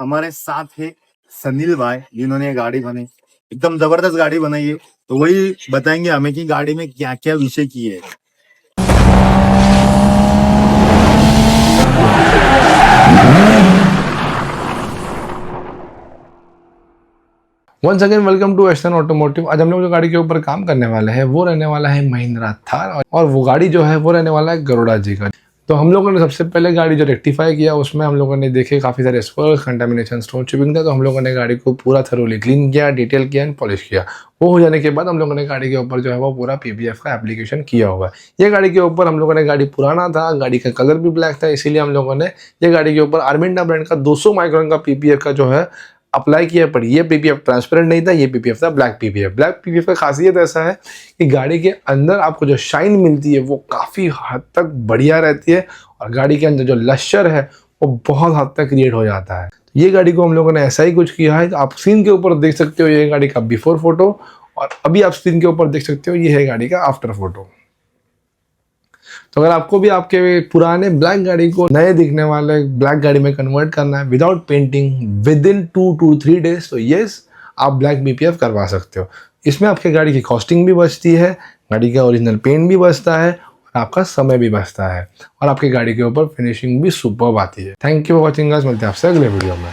हमारे साथ है सनील भाई, जिन्होंने ये गाड़ी बनाई, एकदम जबरदस्त गाड़ी बनाई है। तो वही बताएंगे हमें कि गाड़ी में क्या क्या विषय की है। Once again welcome to Eastern Automotive. आज हम लोग जो गाड़ी के ऊपर काम करने वाले हैं वो रहने वाला है महिंद्रा थार, और वो गाड़ी जो है वो रहने वाला है गरुड़ा जी का। तो हम लोगों ने सबसे पहले गाड़ी जो रेक्टिफाई किया उसमें हम लोगों ने देखे काफ़ी सारे स्पर्स, कंटामिनेशन, स्टोन चिपिंग था। तो हम लोगों ने गाड़ी को पूरा थरोली क्लीन किया, डिटेल किया एंड पॉलिश किया। वो हो जाने के बाद हम लोगों ने गाड़ी के ऊपर जो है वो पूरा पीपीएफ का एप्लीकेशन किया हुआ है। ये गाड़ी के ऊपर हम लोगों ने, गाड़ी पुराना था, गाड़ी का कलर भी ब्लैक था, इसीलिए हम लोगों ने ये गाड़ी के ऊपर आर्मेंडा ब्रांड का 200 माइक्रोन का पीपीएफ का जो है अप्लाई किया। पर ये पीपीएफ ट्रांसपेरेंट नहीं था, ये पीपीएफ था ब्लैक पीपीएफ। ब्लैक पीपीएफ का खासियत ऐसा है कि गाड़ी के अंदर आपको जो शाइन मिलती है वो काफ़ी हद तक बढ़िया रहती है, और गाड़ी के अंदर जो लश्चर है वो बहुत हद तक क्रिएट हो जाता है। ये गाड़ी को हम लोगों ने ऐसा ही कुछ किया है। आप स्क्रीन के ऊपर देख सकते हो ये गाड़ी का बिफोर फोटो, और अभी आप स्क्रीन के ऊपर देख सकते हो ये है गाड़ी का आफ्टर फोटो। तो अगर आपको भी आपके पुराने ब्लैक गाड़ी को नए दिखने वाले ब्लैक गाड़ी में कन्वर्ट करना है without painting with in 2 to 3 days, तो यस, आप ब्लैक बीपीएफ करवा सकते हो। इसमें आपके गाड़ी की कॉस्टिंग भी बचती है, गाड़ी का ओरिजिनल पेंट भी बचता है, और आपका समय भी बचता है, और आपकी गाड़ी के ऊपर फिनिशिंग भी सुपर्ब आती है। Thank you for watching guys, मिलते हैं आपसे अगले वीडियो में।